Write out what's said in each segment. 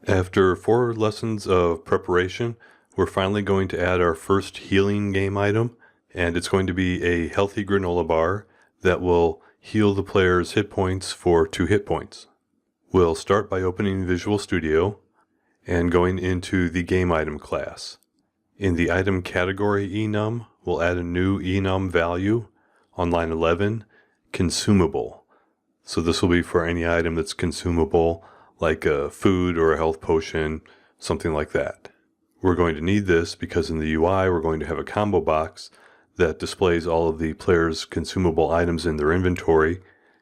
After 4 lessons of preparation, we're finally going to add our first healing game item, and it's going to be a healthy granola bar that will heal the player's hit points for 2 hit points. We'll start by opening Visual Studio and going into the game item class. In the item category enum, we'll add a new enum value on line 11, consumable. So this will be for any item that's consumable, like a food or a health potion, something like that. We're going to need this because in the UI we're going to have a combo box that displays all of the player's consumable items in their inventory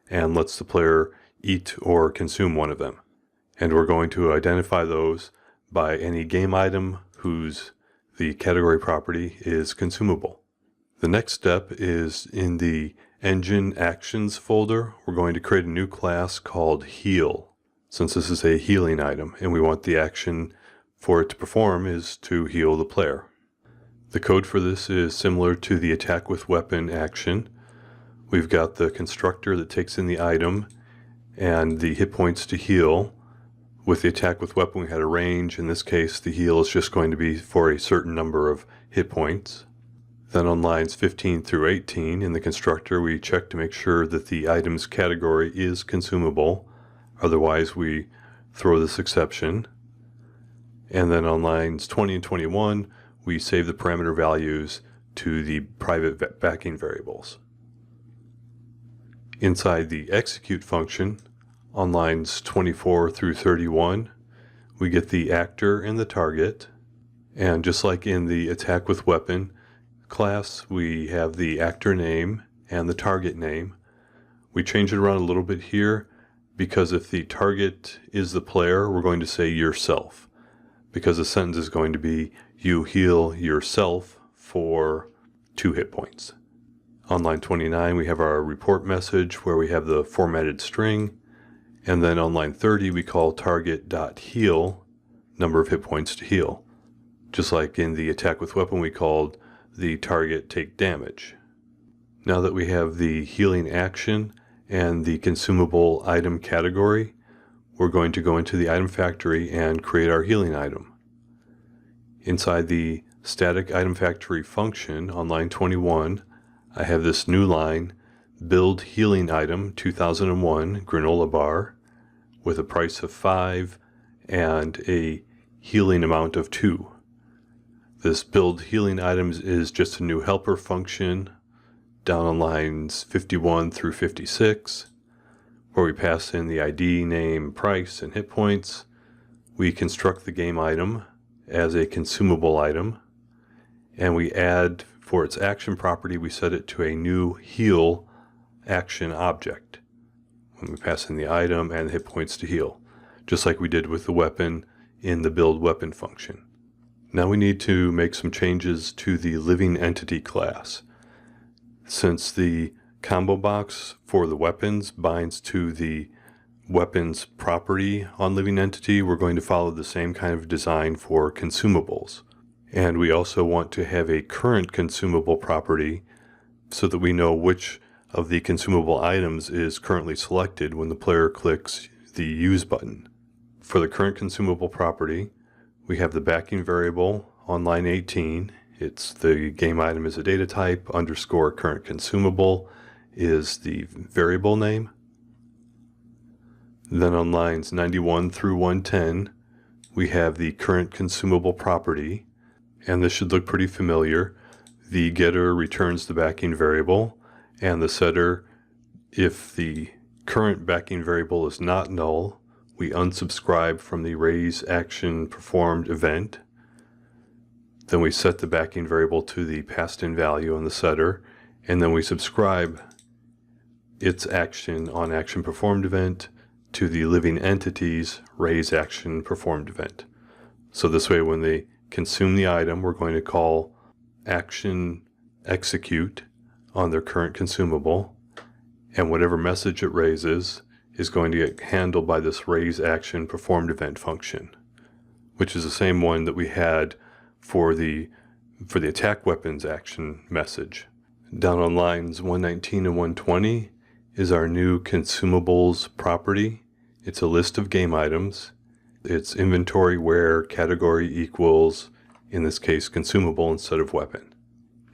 and lets the player eat or consume one of them. And we're going to identify those by any game item whose the category property is consumable. The next step is in the Engine Actions folder. We're going to create a new class called Heal, since this is a healing item and we want the action for it to perform is to heal the player. The code for this is similar to the attack with weapon action. We've got the constructor that takes in the item and the hit points to heal. With the attack with weapon we had a range. In this case the heal is just going to be for a certain number of hit points. Then on lines 15 through 18 in the constructor we check to make sure that the item's category is consumable. Otherwise we throw this exception. And then on lines 20 and 21 we save the parameter values to the private backing variables. Inside the execute function on lines 24 through 31 we get the actor and the target, and just like in the attack with weapon class we have the actor name and the target name. We change it around a little bit here because if the target is the player we're going to say yourself, because the sentence is going to be you heal yourself for 2 hit points. On line 29 we have our report message where we have the formatted string, and then on line 30 we call target.heal, number of hit points to heal. Just like in the attack with weapon we called the target take damage. Now that we have the healing action and the consumable item category, we're going to go into the item factory and create our healing item. Inside the static item factory function on line 21, I have this new line, build healing item 2001 granola bar with a price of 5 and a healing amount of 2. This build healing items is just a new helper function down on lines 51 through 56, where we pass in the ID, name, price, and hit points. We construct the game item as a consumable item, and we add, for its action property, we set it to a new heal action object when we pass in the item and the hit points to heal, just like we did with the weapon in the build weapon function. Now we need to make some changes to the living entity class. Since the combo box for the weapons binds to the weapons property on living entity, we're going to follow the same kind of design for consumables. And we also want to have a current consumable property so that we know which of the consumable items is currently selected when the player clicks the use button. For the current consumable property, we have the backing variable on line 18. It's the game item is a data type, underscore current consumable is the variable name. Then on lines 91 through 110, we have the current consumable property, and this should look pretty familiar. The getter returns the backing variable, and the setter, if the current backing variable is not null, we unsubscribe from the raise action performed event. Then we set the backing variable to the passed in value on the setter, and then we subscribe its action on action performed event to the living entity's raise action performed event. So this way when they consume the item, we're going to call action execute on their current consumable, and whatever message it raises is going to get handled by this raise action performed event function, which is the same one that we had for the attack weapons action message. Down on lines 119 and 120 is our new consumables property. It's a list of game items, It's inventory where category equals, in this case, consumable instead of weapon.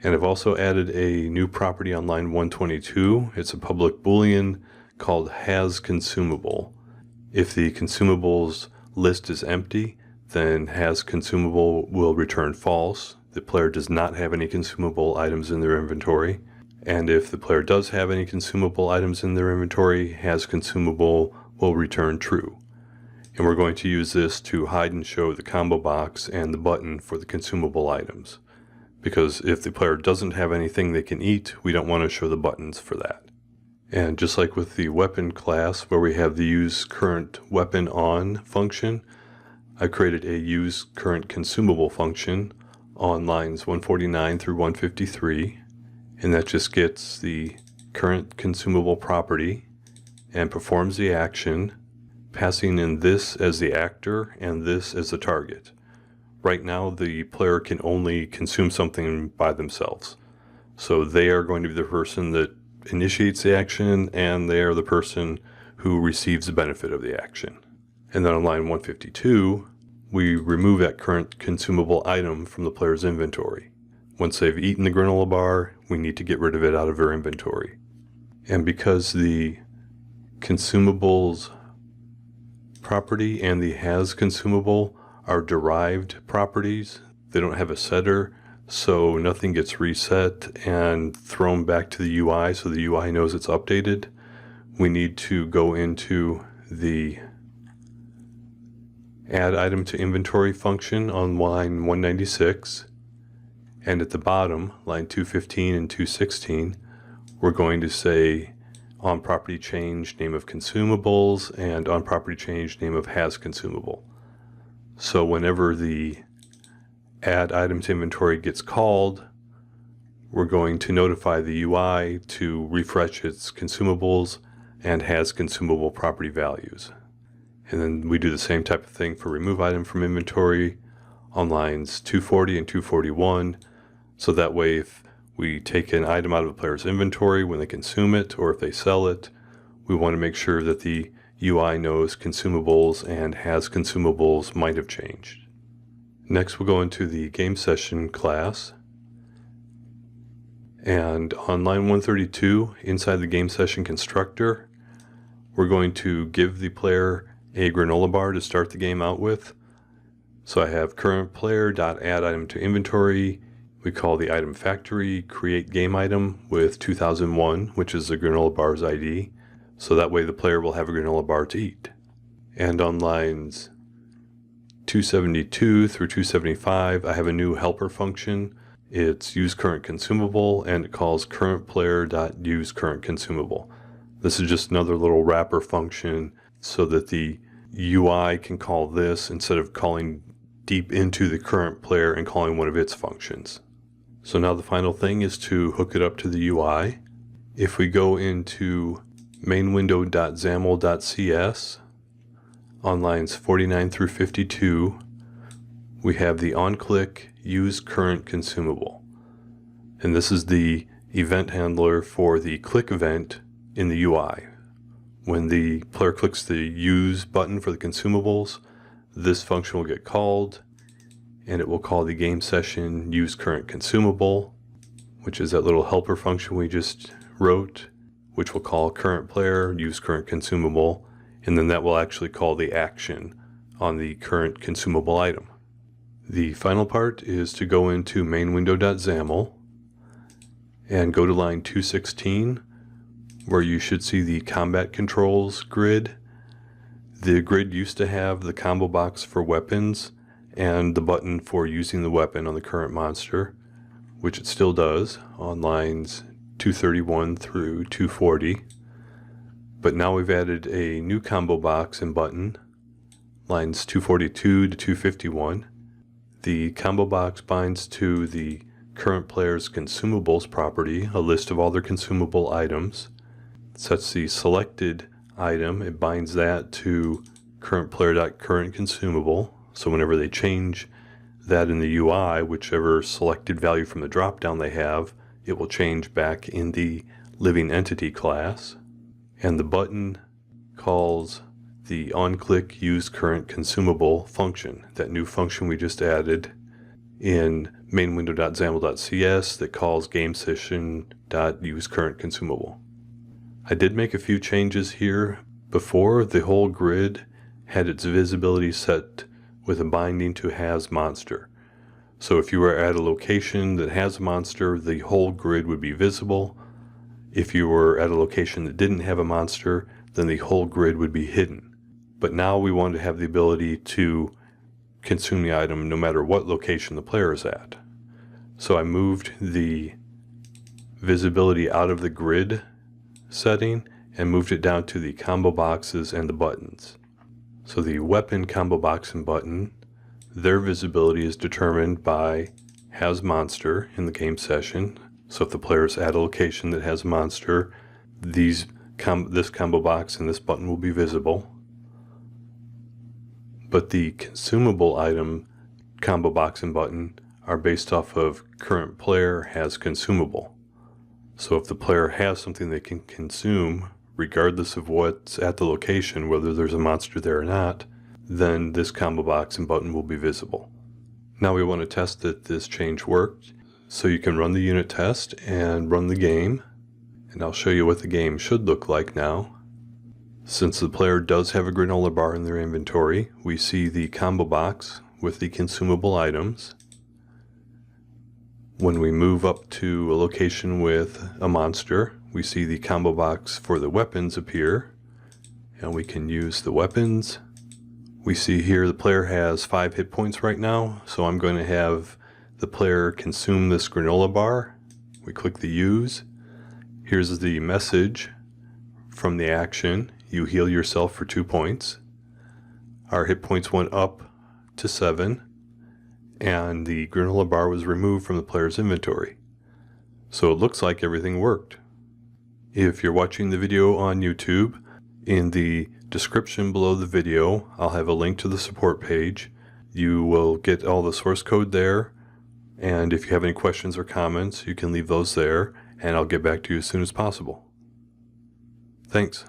And I've also added a new property on line 122. It's a public boolean called has consumable. If the consumables list is empty, then has consumable will return false. The player does not have any consumable items in their inventory. And if the player does have any consumable items in their inventory, has consumable will return true. And we're going to use this to hide and show the combo box and the button for the consumable items. Because if the player doesn't have anything they can eat, we don't want to show the buttons for that. And just like with the weapon class, where we have the use current weapon on function, I created a use current consumable function on lines 149 through 153, and that just gets the current consumable property and performs the action, passing in this as the actor and this as the target. Right now, the player can only consume something by themselves. So they are going to be the person that initiates the action, and they are the person who receives the benefit of the action. And then on line 152, we remove that current consumable item from the player's inventory. Once they've eaten the granola bar, we need to get rid of it out of their inventory. And because the consumables property and the has consumable are derived properties, they don't have a setter, so nothing gets reset and thrown back to the UI so the UI knows it's updated. We need to go into the add item to inventory function on line 196, and at the bottom, line 215 and 216, we're going to say on property change name of consumables and on property change name of has consumable. So whenever the add item to inventory gets called, we're going to notify the UI to refresh its consumables and has consumable property values. And then we do the same type of thing for remove item from inventory on lines 240 and 241. So that way, if we take an item out of a player's inventory when they consume it, or if they sell it, we want to make sure that the UI knows consumables and has consumables might have changed. Next, we'll go into the game session class. And on line 132, inside the game session constructor, we're going to give the player a granola bar to start the game out with. So I have current player.add item to inventory. We call the item factory, create game item with 2001, which is the granola bar's ID. So that way the player will have a granola bar to eat. And on lines 272 through 275, I have a new helper function. It's use current consumable, and it calls current player.use current consumable. This is just another little wrapper function so that the UI can call this instead of calling deep into the current player and calling one of its functions. So now the final thing is to hook it up to the UI. If we go into mainwindow.xaml.cs on lines 49 through 52, we have the on-click use current consumable. And this is the event handler for the click event in the UI. When the player clicks the use button for the consumables, this function will get called, and it will call the game session use current consumable, which is that little helper function we just wrote, which will call current player use current consumable, and then that will actually call the action on the current consumable item. The final part is to go into mainwindow.xaml and go to line 216, where you should see the combat controls grid. The grid used to have the combo box for weapons and the button for using the weapon on the current monster, which it still does on lines 231 through 240. But now we've added a new combo box and button, lines 242 to 251. The combo box binds to the current player's consumables property, a list of all their consumable items. Sets the selected item, it binds that to current player.current consumable. So whenever they change that in the UI, whichever selected value from the dropdown they have, it will change back in the living entity class. And the button calls the on-click use current consumable function, that new function we just added in mainwindow.xaml.cs that calls gamesession.useCurrentConsumable. I did make a few changes here. Before, the whole grid had its visibility set with a binding to has monster. So if you were at a location that has a monster, the whole grid would be visible. If you were at a location that didn't have a monster, then the whole grid would be hidden. But now we want to have the ability to consume the item no matter what location the player is at. So I moved the visibility out of the grid setting and moved it down to the combo boxes and the buttons. So the weapon combo box and button, their visibility is determined by has monster in the game session. So if the player is at a location that has monster, this combo box and this button will be visible. But the consumable item combo box and button are based off of current player has consumable. So if the player has something they can consume, regardless of what's at the location, whether there's a monster there or not, then this combo box and button will be visible. Now we want to test that this change worked. So you can run the unit test and run the game. And I'll show you what the game should look like now. Since the player does have a granola bar in their inventory, we see the combo box with the consumable items. When we move up to a location with a monster, we see the combo box for the weapons appear, and we can use the weapons. We see here the player has 5 hit points right now, so I'm going to have the player consume this granola bar. We click the use. Here's the message from the action. You heal yourself for 2 points. Our hit points went up to 7, and the granola bar was removed from the player's inventory. So it looks like everything worked. If you're watching the video on YouTube, in the description below the video, I'll have a link to the support page. You will get all the source code there, and if you have any questions or comments, you can leave those there, and I'll get back to you as soon as possible. Thanks.